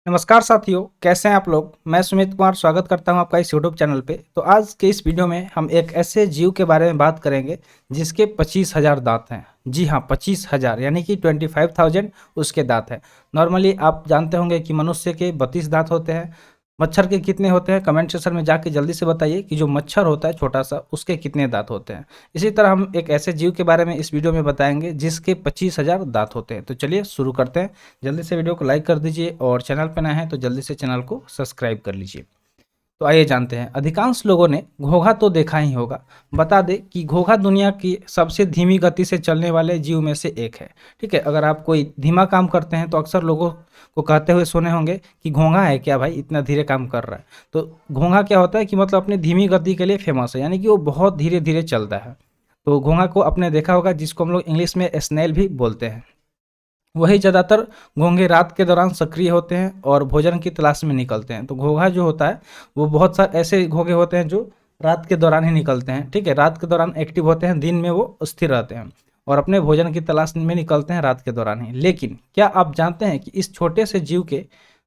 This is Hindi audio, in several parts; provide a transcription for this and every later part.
नमस्कार साथियों, कैसे हैं आप लोग। मैं सुमित कुमार स्वागत करता हूं आपका इस यूट्यूब चैनल पे। तो आज के इस वीडियो में हम एक ऐसे जीव के बारे में बात करेंगे जिसके 25,000 दांत हैं। जी हाँ, 25,000 यानी कि 25,000 उसके दांत हैं। नॉर्मली आप जानते होंगे कि मनुष्य के 32 दांत होते हैं। मच्छर के कितने होते हैं कमेंट सेक्शन में जाके जल्दी से बताइए कि जो मच्छर होता है छोटा सा उसके कितने दांत होते हैं। इसी तरह हम एक ऐसे जीव के बारे में इस वीडियो में बताएंगे जिसके 25,000 दांत होते हैं। तो चलिए शुरू करते हैं। जल्दी से वीडियो को लाइक कर दीजिए और चैनल पर नए हैं तो जल्दी से चैनल को सब्सक्राइब कर लीजिए। तो आइए जानते हैं। अधिकांश लोगों ने घोंघा तो देखा ही होगा। बता दें कि घोंघा दुनिया की सबसे धीमी गति से चलने वाले जीव में से एक है। ठीक है, अगर आप कोई धीमा काम करते हैं तो अक्सर लोगों को कहते हुए सुने होंगे कि घोंघा है क्या भाई, इतना धीरे काम कर रहा है। तो घोंघा क्या होता है कि मतलब अपनी धीमी गति के लिए फेमस है, यानी कि वो बहुत धीरे धीरे चलता है। तो घोंघा को आपने देखा होगा जिसको हम लोग इंग्लिश में स्नेल भी बोलते हैं। वही ज़्यादातर घोंघे रात के दौरान सक्रिय होते हैं और भोजन की तलाश में निकलते हैं। तो घोंघा जो होता है वो बहुत सारे ऐसे घोंघे होते हैं जो रात के दौरान ही निकलते हैं। ठीक है, रात के दौरान एक्टिव होते हैं, दिन में वो स्थिर रहते हैं और अपने भोजन की तलाश में निकलते हैं रात के दौरान ही। लेकिन क्या आप जानते हैं कि इस छोटे से जीव के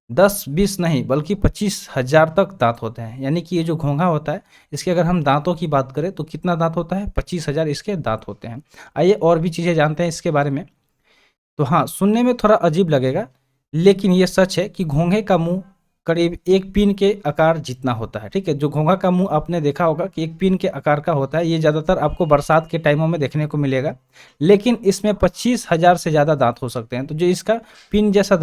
10-20 नहीं बल्कि 25,000 तक दांत होते हैं। यानी कि ये जो घोंघा होता है इसके अगर हम दांतों की बात करें तो कितना दांत होता है, 25,000 इसके दांत होते हैं। आइए और भी चीज़ें जानते हैं इसके बारे में। तो हाँ, सुनने में थोड़ा अजीब लगेगा लेकिन ये सच है कि घोंघे का मुंह करीब एक पिन के आकार जितना होता है। ठीक है, जो घोंघा का मुंह आपने देखा होगा कि एक पिन के आकार का होता है। ये ज़्यादातर आपको बरसात के टाइमों में देखने को मिलेगा। लेकिन इसमें 25,000 से ज़्यादा दांत हो सकते हैं। तो जो इसका पिन जैसा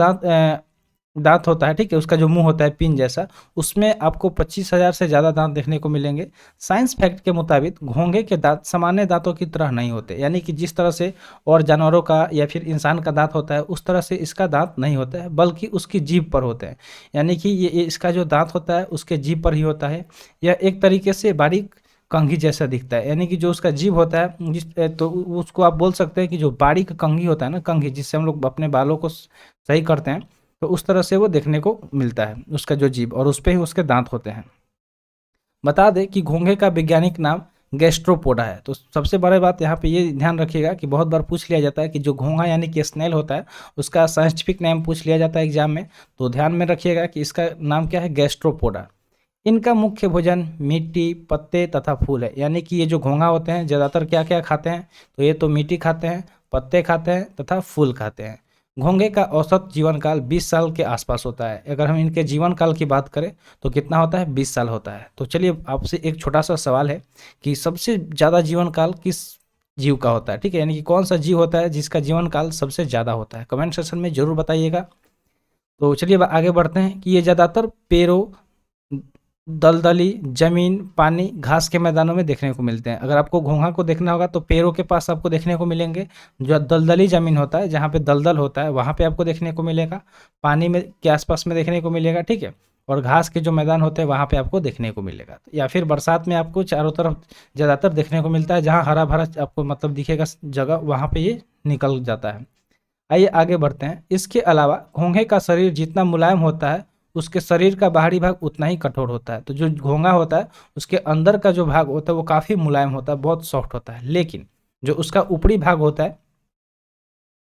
दांत होता है, ठीक है, उसका जो मुंह होता है पिन जैसा, उसमें आपको 25,000 से ज़्यादा दांत देखने को मिलेंगे। साइंस फैक्ट के मुताबिक घोंघे के दांत सामान्य दांतों की तरह नहीं होते, यानी कि जिस तरह से और जानवरों का या फिर इंसान का दांत होता है उस तरह से इसका दांत नहीं होता है, बल्कि उसकी जीभ पर होते हैं। यानी कि ये इसका जो दांत होता है उसके जीभ पर ही होता है। यह एक तरीके से बारीक कंघी जैसा दिखता है, यानी कि जो उसका जीभ होता है तो उसको आप बोल सकते हैं कि जो बारीक कंघी होता है ना, कंघी जिससे हम लोग अपने बालों को सही करते हैं, तो उस तरह से वो देखने को मिलता है उसका जो जीभ, और उस पे ही उसके दांत होते हैं। बता दें कि घोंघे का वैज्ञानिक नाम गैस्ट्रोपोडा है। तो सबसे बड़ी बात यहाँ पे ये ध्यान रखिएगा कि बहुत बार पूछ लिया जाता है कि जो घोंघा यानी कि स्नेल होता है उसका साइंटिफिक नेम पूछ लिया जाता है एग्जाम में। तो ध्यान में रखिएगा कि इसका नाम क्या है, गैस्ट्रोपोडा। इनका मुख्य भोजन मिट्टी, पत्ते तथा फूल है। यानी कि ये जो घोंघा होते हैं ज़्यादातर क्या क्या खाते हैं, तो ये तो मिट्टी खाते हैं, पत्ते खाते हैं तथा फूल खाते हैं। घोंघे का औसत जीवन काल 20 साल के आसपास होता है। अगर हम इनके जीवन काल की बात करें तो कितना होता है, 20 साल होता है। तो चलिए आपसे एक छोटा सा सवाल है कि सबसे ज़्यादा जीवन काल किस जीव का होता है। ठीक है, यानी कि कौन सा जीव होता है जिसका जीवन काल सबसे ज़्यादा होता है, कमेंट सेक्शन में ज़रूर बताइएगा। तो चलिए अब आगे बढ़ते हैं कि ये ज़्यादातर पेड़ों, दलदली जमीन, पानी, घास के मैदानों में देखने को मिलते हैं। अगर आपको घोंघा को देखना होगा तो पेड़ों के पास आपको देखने को मिलेंगे। जो दलदली ज़मीन होता है, जहाँ पे दलदल होता है, वहाँ पे आपको देखने को मिलेगा। पानी में के आसपास में देखने को मिलेगा, ठीक है। और घास के जो मैदान होते हैं वहाँ पे आपको देखने को मिलेगा। या फिर बरसात में आपको चारों तरफ ज़्यादातर देखने को मिलता है, जहाँ हरा भरा आपको मतलब दिखेगा जगह, वहाँ पे ये निकल जाता है। आइए आगे बढ़ते हैं। इसके अलावा घोंघे का शरीर जितना मुलायम होता है उसके शरीर का बाहरी भाग उतना ही कठोर होता है। तो जो घोंघा होता है उसके अंदर का जो भाग होता है वो काफ़ी मुलायम होता है, बहुत सॉफ्ट होता है। लेकिन जो उसका ऊपरी भाग होता है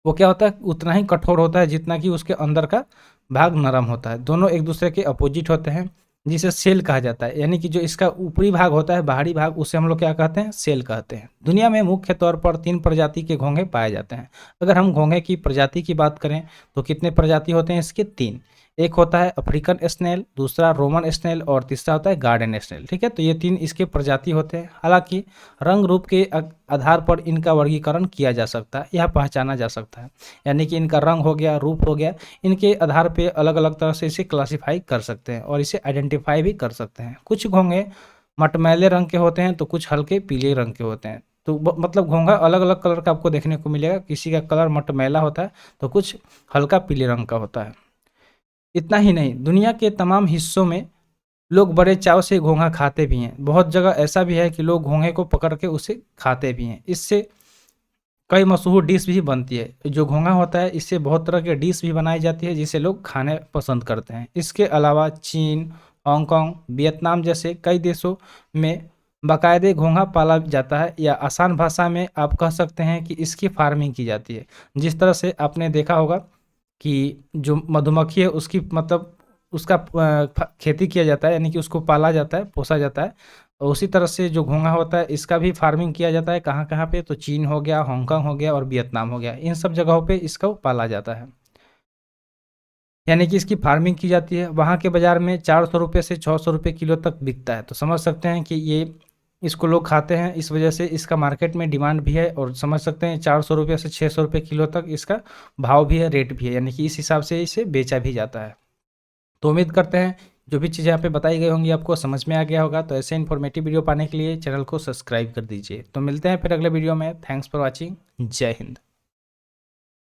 वो क्या होता है, उतना ही कठोर होता है जितना कि उसके अंदर का भाग नरम होता है। दोनों एक दूसरे के अपोजिट होते हैं, जिसे सेल कहा जाता है। यानी कि जो इसका ऊपरी भाग होता है, बाहरी भाग, उसे हम लोग क्या कहते हैं, सेल कहते हैं। दुनिया में मुख्य तौर पर 3 प्रजाति के घोंघे पाए जाते हैं। अगर हम घोंघे की प्रजाति की बात करें तो कितने प्रजाति होते हैं इसके, 3। एक होता है अफ्रीकन स्नेल, दूसरा रोमन स्नेल और तीसरा होता है गार्डन स्नेल। ठीक है, तो ये 3 इसके प्रजाति होते हैं। हालांकि रंग रूप के आधार पर इनका वर्गीकरण किया जा सकता है, यह पहचाना जा सकता है। यानी कि इनका रंग हो गया, रूप हो गया, इनके आधार पे अलग अलग तरह से इसे क्लासीफाई कर सकते हैं और इसे आइडेंटिफाई भी कर सकते हैं। कुछ घोंघे मटमैले रंग के होते हैं तो कुछ हल्के पीले रंग के होते हैं। तो मतलब घोंघा अलग अलग कलर का आपको देखने को मिलेगा। किसी का कलर मटमैला होता है तो कुछ हल्का पीले रंग का होता है। इतना ही नहीं, दुनिया के तमाम हिस्सों में लोग बड़े चाव से घोंघा खाते भी हैं। बहुत जगह ऐसा भी है कि लोग घोंघे को पकड़ के उसे खाते भी हैं। इससे कई मशहूर डिश भी बनती है। जो घोंघा होता है इससे बहुत तरह के डिश भी बनाई जाती है जिसे लोग खाने पसंद करते हैं। इसके अलावा चीन, हांगकांग, वियतनाम जैसे कई देशों में बाकायदे घोंघा पाला जाता है, या आसान भाषा में आप कह सकते हैं कि इसकी फार्मिंग की जाती है। जिस तरह से आपने देखा होगा कि जो मधुमक्खी है उसकी मतलब उसका खेती किया जाता है, यानी कि उसको पाला जाता है, पोसा जाता है। और उसी तरह से जो घोंघा होता है इसका भी फार्मिंग किया जाता है। कहाँ कहाँ पे? तो चीन हो गया, हांगकांग हो गया और वियतनाम हो गया, इन सब जगहों पे इसको पाला जाता है, यानी कि इसकी फार्मिंग की जाती है। वहाँ के बाज़ार में 400 रुपये से 600 रुपये किलो तक बिकता है। तो समझ सकते हैं कि ये इसको लोग खाते हैं, इस वजह से इसका मार्केट में डिमांड भी है। और समझ सकते हैं 400 रुपये से 600 रुपये किलो तक इसका भाव भी है, रेट भी है, यानी कि इस हिसाब से इसे बेचा भी जाता है। तो उम्मीद करते हैं जो भी चीज़ें यहाँ पे बताई गई होंगी आपको समझ में आ गया होगा। तो ऐसे इन्फॉर्मेटिव वीडियो पाने के लिए चैनल को सब्सक्राइब कर दीजिए। तो मिलते हैं फिर अगले वीडियो में। Thanks for watching. जय हिंद।